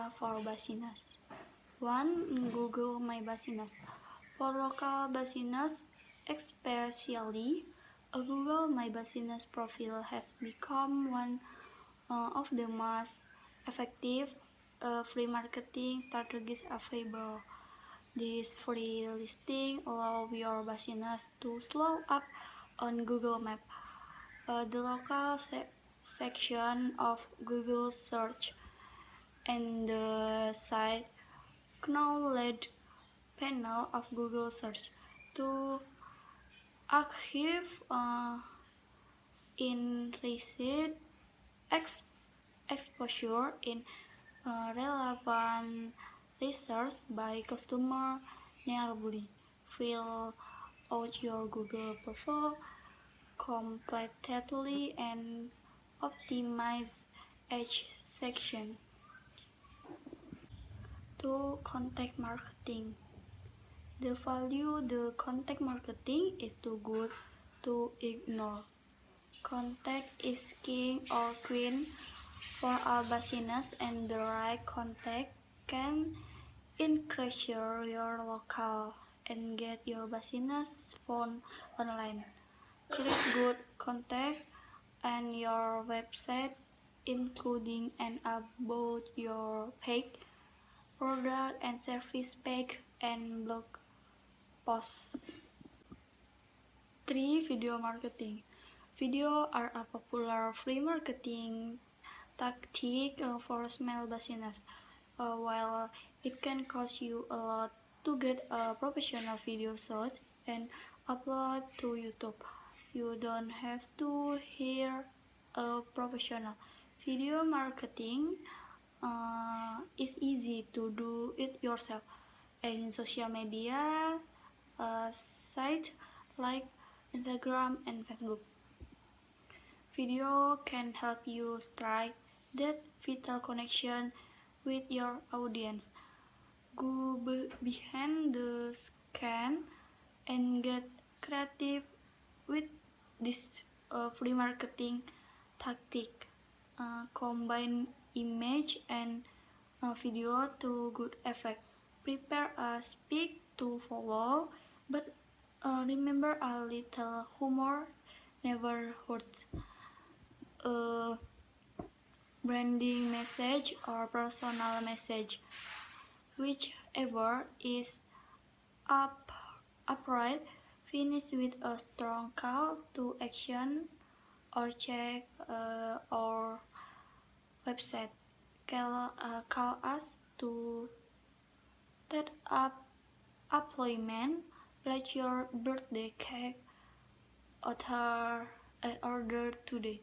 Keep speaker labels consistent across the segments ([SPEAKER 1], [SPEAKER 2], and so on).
[SPEAKER 1] for business. 1. Google My Business. For local business, especially, a Google My Business profile has become one of the most effective free marketing strategies available. This free listing allows your business to show up on Google Maps, the local section of Google search, and the site knowledge panel of Google search to achieve increased exposure in relevant research by customer nearby. Fill out your Google profile completely and optimize each section. 2. Content marketing. The value the content marketing is too good to ignore. Content is king or queen for all business, and the right content can increase your local and get your business found online. Create good content on your website, including an about your page, product and service page, and blog posts. 3. Video marketing. Video are a popular free marketing tactic for small business. While it can cost you a lot to get a professional video shot and upload to YouTube, you don't have to hire a professional. Video marketing is easy to do it yourself, and in social media sites like Instagram and Facebook. Video can help you strike that vital connection with your audience. Go behind the scan and get creative with this free marketing tactic. Combine image and video to good effect. Prepare a speak to follow, but remember a little humor never hurts. Branding message or personal message, whichever is upright, finish with a strong call to action or check our website. Call us to set up appointment, pledge your birthday cake, order today.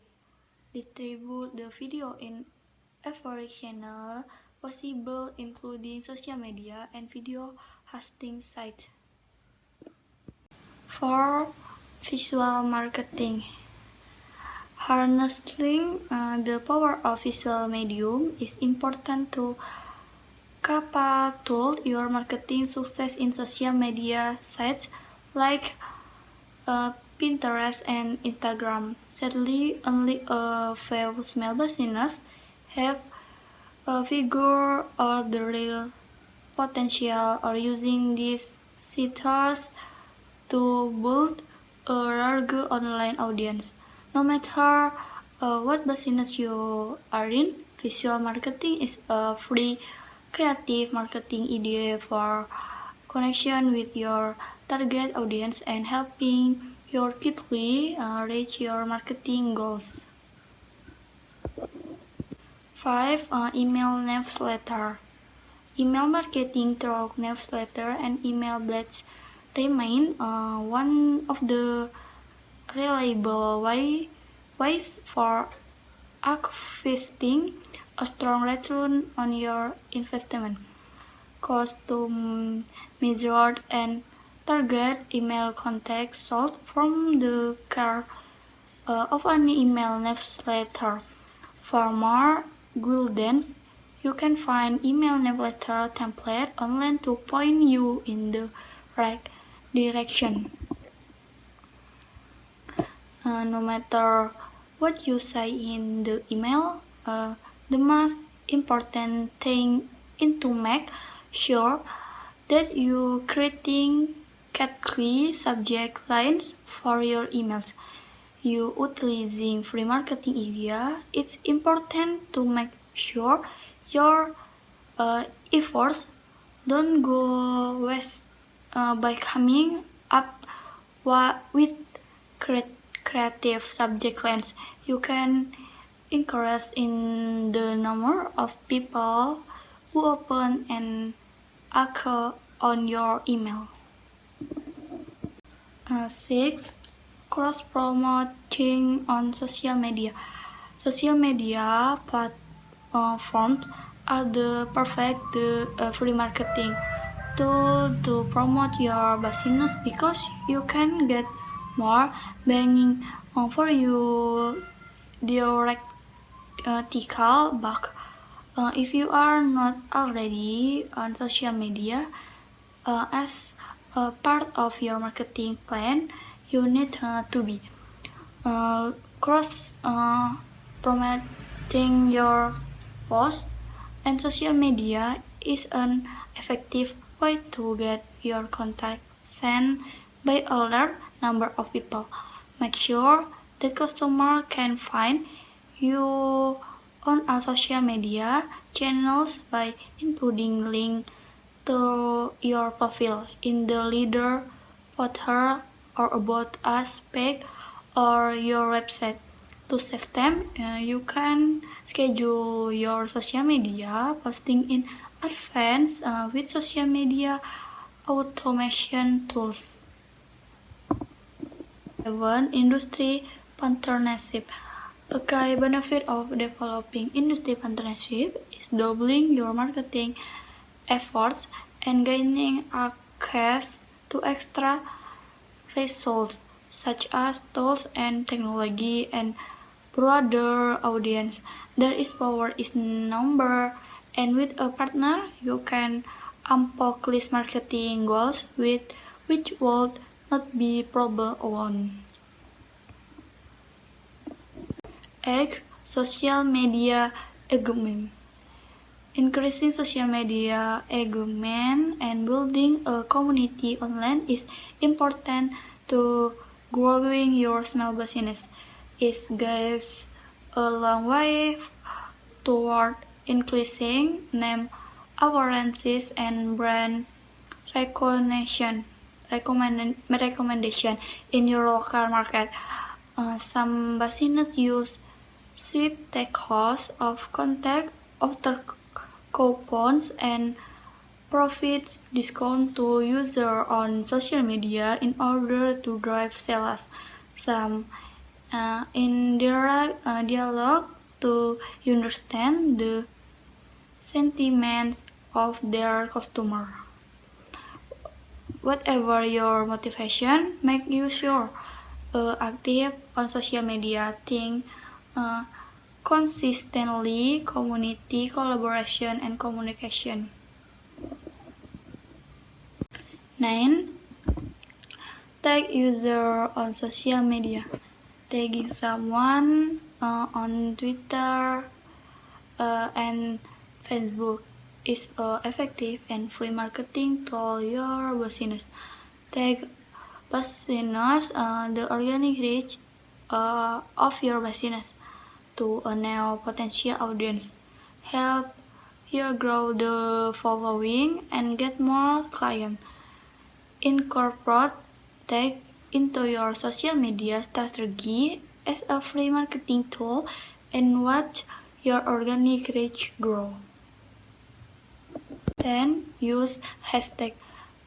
[SPEAKER 1] Distribute the video in every channel possible, including social media and video hosting sites. 4. Visual marketing. Harnessing the power of visual medium is important to catapult your marketing success in social media sites like Pinterest and Instagram. Sadly, only a few small businesses have figured out the real potential or using these sites to build a large online audience. No matter what business you are in, visual marketing is a free creative marketing idea for connection with your target audience and helping you quickly reach your marketing goals. 5. Email newsletter. Email marketing through newsletter and email blasts remain one of the reliable ways for acquiring a strong return on your investment. Cost to measured and target email contact sold from the care of an email newsletter. For more guidance, you can find email newsletter template online to point you in the right direction. No matter what you say in the email, the most important thing in to make sure that you creating catchy subject lines for your emails. You utilizing free marketing idea, it's important to make sure your efforts don't go waste by coming up with creative subject lines. You can increase in the number of people who open an account on your email. 6. Cross-promoting on social media. Social media platforms are the perfect free marketing tool to promote your business because you can get more banging for your theoretical buck. If you are not already on social media, as a part of your marketing plan, you need to be cross promoting your post, and social media is an effective way to get your contact sent by a large number of people. Make sure that customer can find you on our social media channels by including link to your profile in the leader, footer, or about us page or your website. To save time, you can schedule your social media posting in advance with social media automation tools. 7. Industry partnership. A key benefit of developing industry partnership is doubling your marketing efforts and gaining access to extra resources such as tools and technology and broader audience. There is power in number, and with a partner you can accomplish marketing goals which would not be possible alone. 8. Social media engagement. Increasing social media engagement and building a community online is important to growing your small business. It goes a long way toward increasing name awareness and brand recommendation in your local market. Some businesses use sweepstakes of contact after coupons and profits discount to users on social media in order to drive sales. Some indirect dialogue to understand the sentiments of their customer. Whatever your motivation, make you sure active on social media. Think consistently, community collaboration and communication. 9. Tag user on social media. Tagging someone on Twitter and Facebook is effective and free marketing to your business. Tag business the organic reach of your business to a new potential audience. Help you grow the following and get more clients. Incorporate tag into your social media strategy as a free marketing tool and watch your organic reach grow. 10. Use hashtag.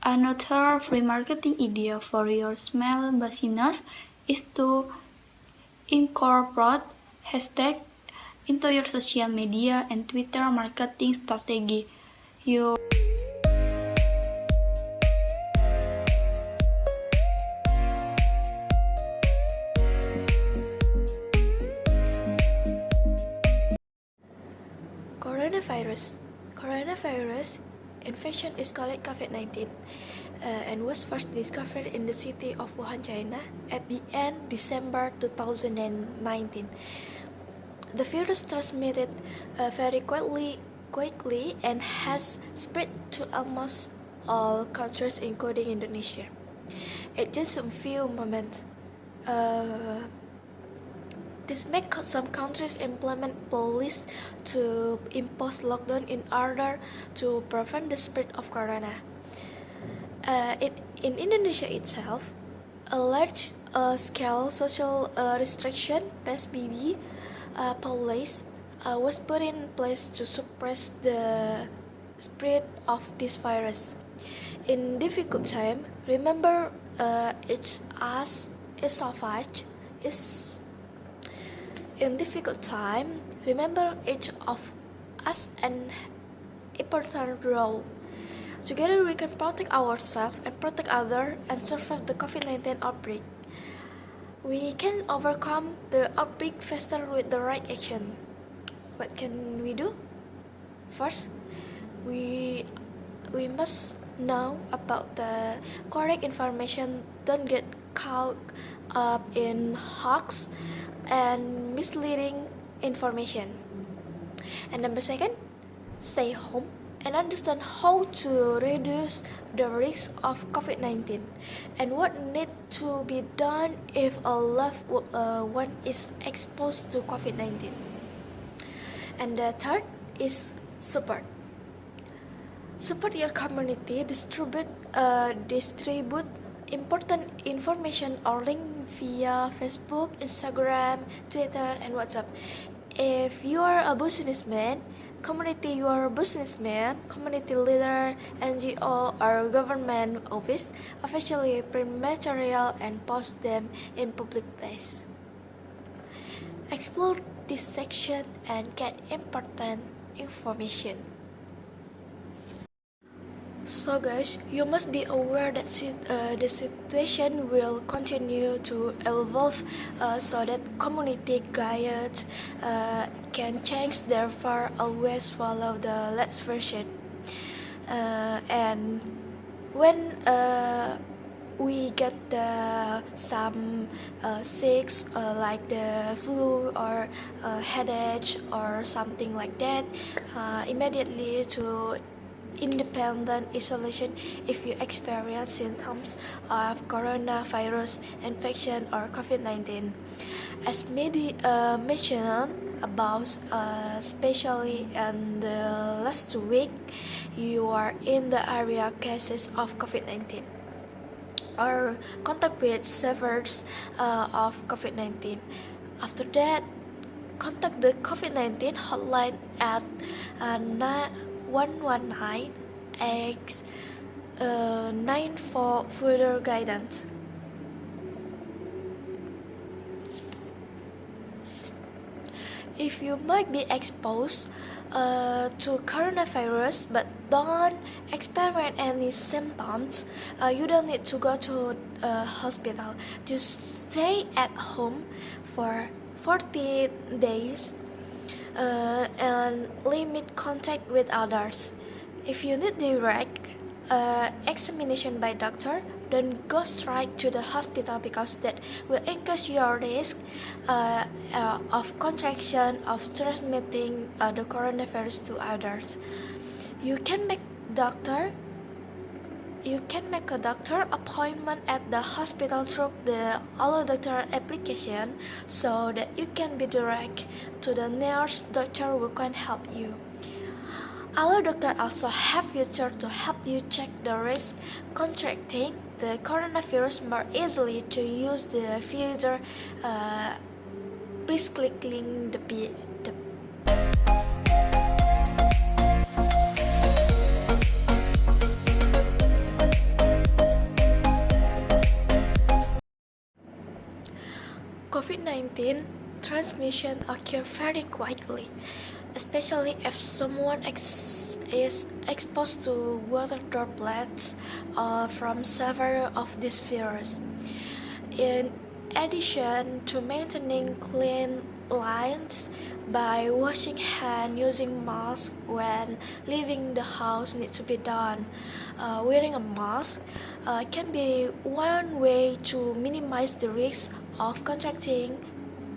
[SPEAKER 1] Another free marketing idea for your small business is to incorporate hashtag into your social media and Twitter marketing strategy.
[SPEAKER 2] Coronavirus infection is called COVID-19 and was first discovered in the city of Wuhan, China at the end December 2019. The virus transmitted very quickly quickly and has spread to almost all countries, including Indonesia. In just a few moments, this makes some countries implement policies to impose lockdown in order to prevent the spread of corona. In Indonesia itself, a large scale social restriction (PSBB) policy was put in place to suppress the spread of this virus. In difficult time, remember each us is savage is in difficult time, remember each of us an important role. Together we can protect ourselves and protect others and survive the COVID-19 outbreak. We can overcome the outbreak faster with the right action. What can we do? First, we must know about the correct information. Don't get caught up in hoax and misleading information. And number second, stay home and understand how to reduce the risk of COVID-19 and what needs to be done if a loved one is exposed to COVID-19. And the third is support. Support your community, distribute important information or link via Facebook, Instagram, Twitter, and WhatsApp. If you are a businessman, community leader, NGO, or government office, officially print material and post them in public place. Explore this section and get important information. So guys, you must be aware that the situation will continue to evolve so that community guides can change, therefore always follow the latest version. And when we get some sick like the flu or headache or something like that, immediately to independent isolation if you experience symptoms of coronavirus infection or COVID-19. As mentioned above, especially in the last week, you are in the area cases of COVID-19 or contact with sufferers of COVID-19. After that, contact the COVID-19 hotline at 119X9 for further guidance. If you might be exposed to coronavirus but don't experience any symptoms, you don't need to go to a hospital. Just stay at home for 40 days and limit contact with others. If you need direct examination by doctor, don't go straight to the hospital because that will increase your risk of contraction of transmitting the coronavirus to others. You can make a doctor appointment at the hospital through the Allo Doctor application so that you can be direct to the nearest doctor who can help you. Allo Doctor also have feature to help you check the risk contracting the coronavirus more easily. To use the feature, please click link the COVID-19 transmission occurs very quickly, especially if someone is exposed to water droplets from several of these virus. In addition to maintaining clean lines by washing hands, using masks when leaving the house needs to be done. Wearing a mask can be one way to minimize the risk of contracting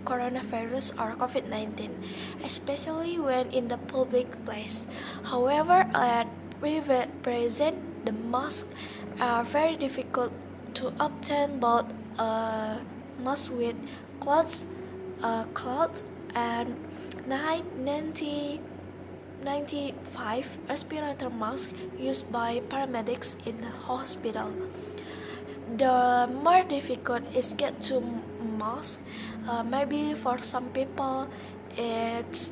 [SPEAKER 2] coronavirus or COVID-19, especially when in the public place. However, at present, the masks are very difficult to obtain, both masks with cloth, and 95 respirator masks used by paramedics in the hospital. The more difficult is get to mask. Maybe for some people it's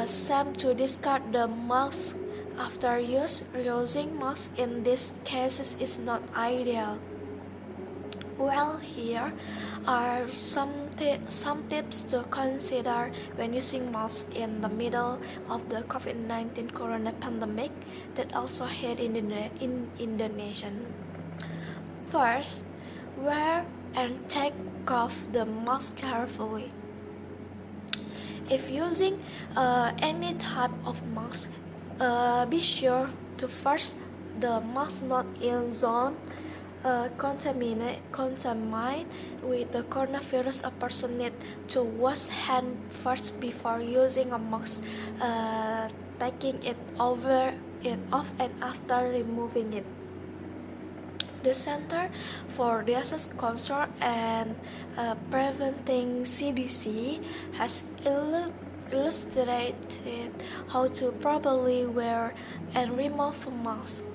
[SPEAKER 2] same to discard the mask after use. Reusing masks in these cases is not ideal. Well, here are some tips to consider when using masks in the middle of the COVID-19 corona pandemic that also hit in Indonesia. First, wear and take off the mask carefully. If using any type of mask, be sure to first the mask not in zone contaminated with the coronavirus. A person need to wash hand first before using a mask, taking it off and after removing it. The Center for Disease Control and Preventing (CDC) has illustrated how to properly wear and remove a mask,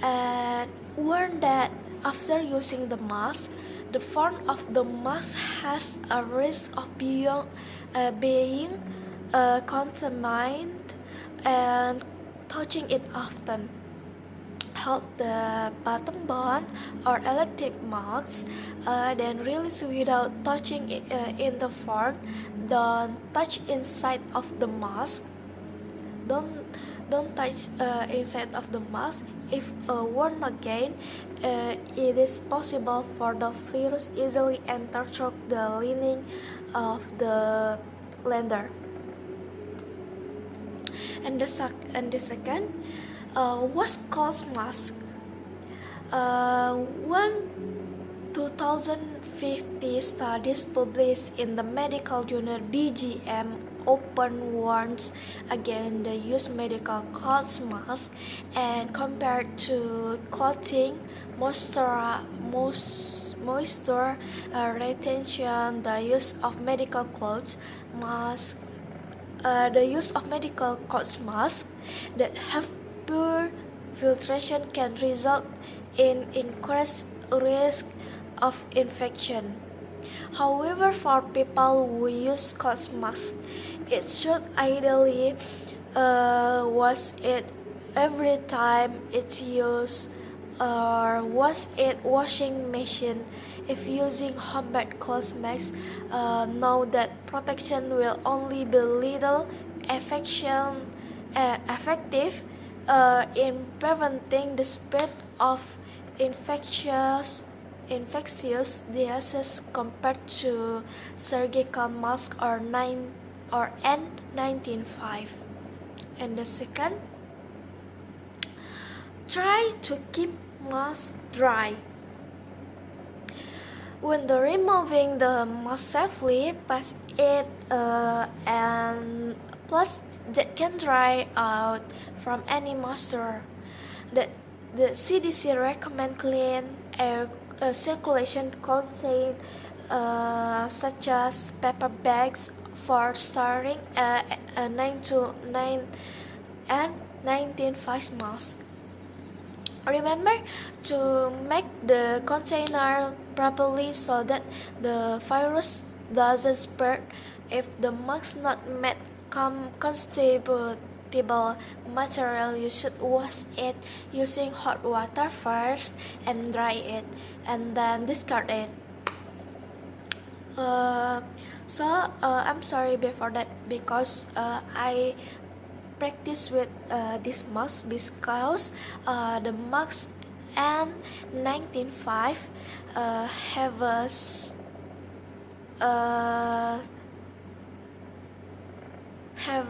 [SPEAKER 2] and warned that after using the mask, the front of the mask has a risk of being contaminated, and touching it often. Hold the bottom bond or electric marks, then release without touching it in the front. Don't touch inside of the mask. Don't touch inside of the mask. If worn again, it is possible for the virus easily enter through the lining of the lanyard. And the second, was cloth mask. One 2050 studies published in the medical journal DGM open warns against the use medical cloth mask, and compared to clothing moisture retention, the use of medical cloth mask that have poor filtration can result in increased risk of infection. However, for people who use cloth masks, it should ideally wash it every time it's used, or wash it washing machine. If using homemade cloth masks, know that protection will only be little effective in preventing the spread of infectious diseases compared to surgical mask or N95. And the second, try to keep mask dry. When removing the mask safely, pass it and plus that can dry out from any moisture. The CDC recommend clean air circulation contain such as paper bags for storing 9 to 9 and 19 face masks. Remember to make the container properly so that the virus doesn't spread. If the mask not made combustible material, you should wash it using hot water first and dry it and then discard it. I'm sorry before that, because I practice with this mask, because the mask N95 have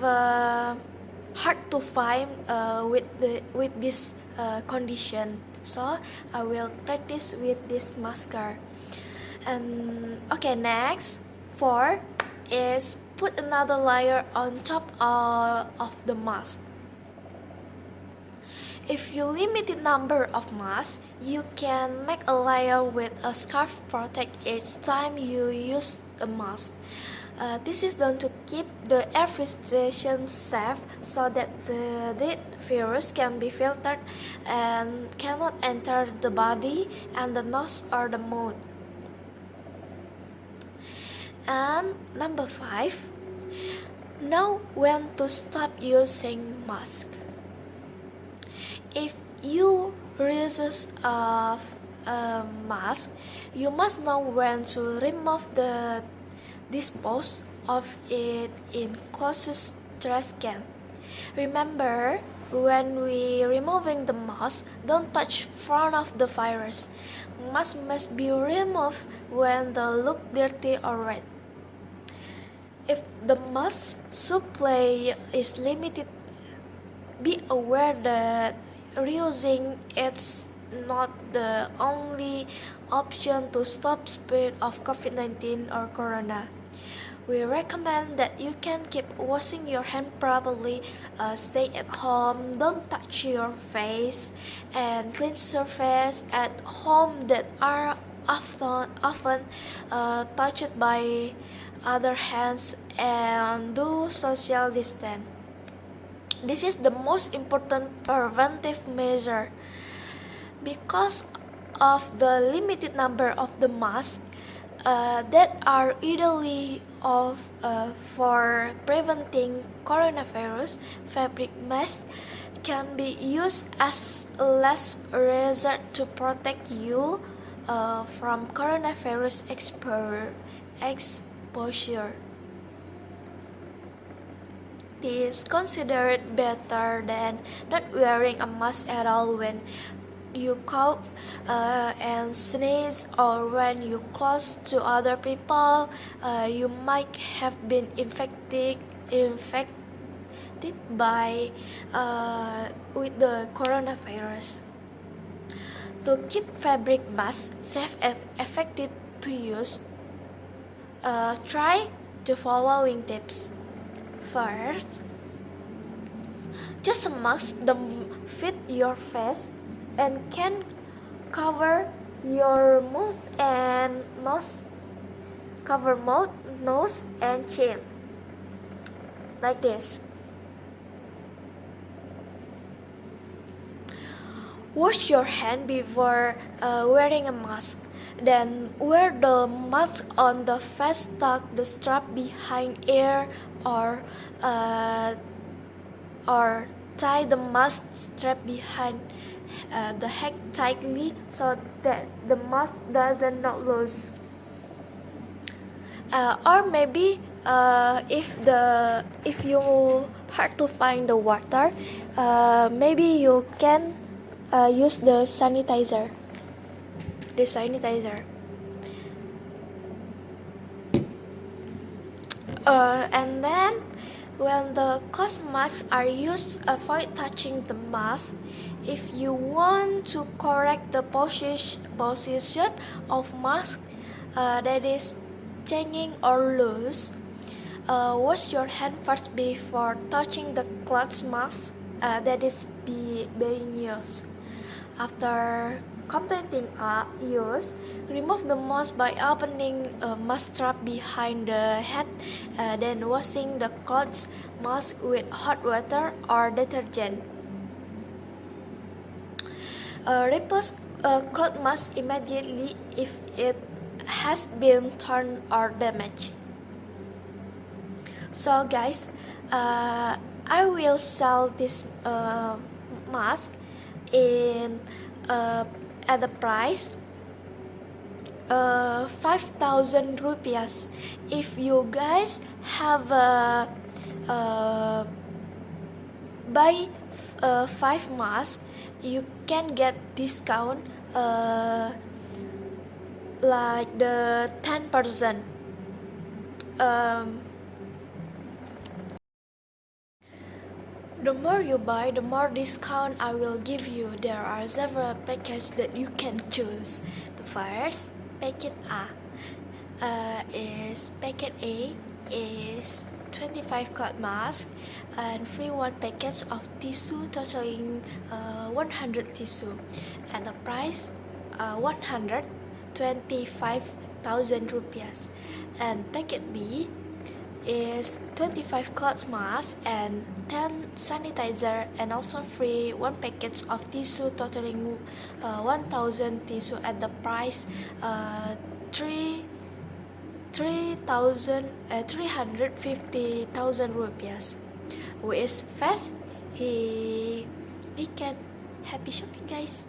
[SPEAKER 2] a hard to find with this condition, so I will practice with this masker. And okay, next, 4, is put another layer on top of the mask. If you limit the number of masks, you can make a layer with a scarf protect each time you use a mask. This is done to keep the air filtration safe so that the dead virus can be filtered and cannot enter the body and the nose or the mouth. And number 5, know when to stop using mask. If you resist a mask, you must know when to remove the dispose of it in closest trash can. Remember, when we removing the mask, don't touch front of the virus. Mask must be removed when they look dirty or red. If the mask supply is limited, be aware that reusing is not the only option to stop spread of COVID-19 or corona. We recommend that you can keep washing your hands properly, stay at home, don't touch your face, and clean surfaces at home that are often touched by other hands, and do social distance. This is the most important preventive measure. Because of the limited number of the masks that are ideally for preventing coronavirus, fabric masks can be used as last resort to protect you from coronavirus exposure. Is considered better than not wearing a mask at all when you cough and sneeze, or when you close to other people. You might have been infected by with the coronavirus. To keep fabric masks safe and effective to use, try the following tips. First, just a mask that fit your face and can cover your mouth and nose, cover mouth, nose and chin, like this. Wash your hand before wearing a mask. Then wear the mask on the face, tuck the strap behind ear, or tie the mask strap behind the head tightly so that the mask doesn't not loose. Or maybe if you hard to find the water, maybe you can use the sanitizer. And then when the cloth masks are used, avoid touching the mask. If you want to correct the position of mask that is changing or loose, wash your hand first before touching the cloth mask that is being used. After completing use, remove the mask by opening a mask strap behind the head, then washing the cloth mask with hot water or detergent. Replace cloth mask immediately if it has been torn or damaged. So guys, I will sell this mask in at the price 5,000 rupiahs. If you guys have buy 5 masks, you can get discount like the 10%. The more you buy, the more discount I will give you. There are several packages that you can choose. The first packet A is packet A is 25 cloth masks and free one package of tissue totaling 100 tissue at the price 125,000 rupees. And packet B is 25 cloth masks and 10 sanitizer and also free one package of tissue totaling 1000 tissue at the price 350,000 rupees. Who is fast, he can happy shopping, guys.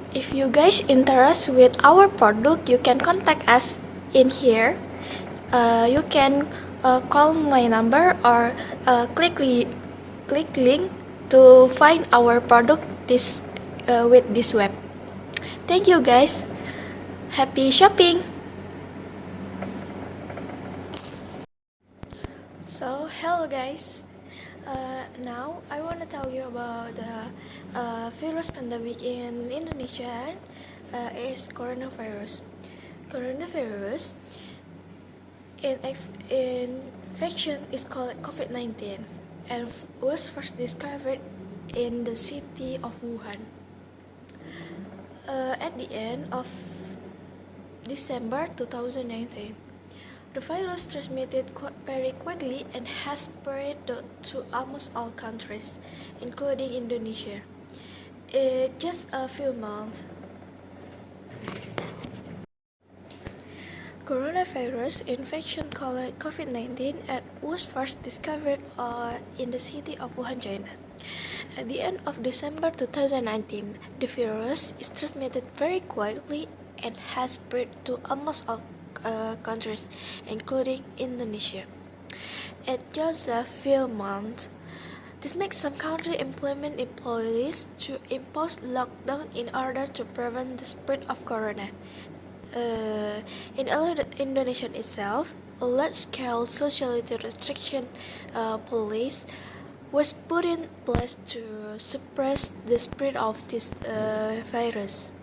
[SPEAKER 2] If you guys interested with our product, you can contact us in here. You can call my number or click link to find our product with this web. Thank you guys. Happy shopping. So hello guys. Now I want to tell you about the virus pandemic in Indonesia. Is coronavirus. Coronavirus infection is called COVID-19 and was first discovered in the city of Wuhan. At the end of December 2019. The virus transmitted very quickly and has spread to almost all countries, including Indonesia, in just a few months. Coronavirus infection called COVID-19 was first discovered in the city of Wuhan, China. At the end of December 2019, the virus is transmitted very quickly and has spread to almost all countries, including Indonesia. In just a few months, this makes some countries implement employees to impose lockdown in order to prevent the spread of corona. In Indonesia itself, a large-scale sociality restriction policy was put in place to suppress the spread of this virus.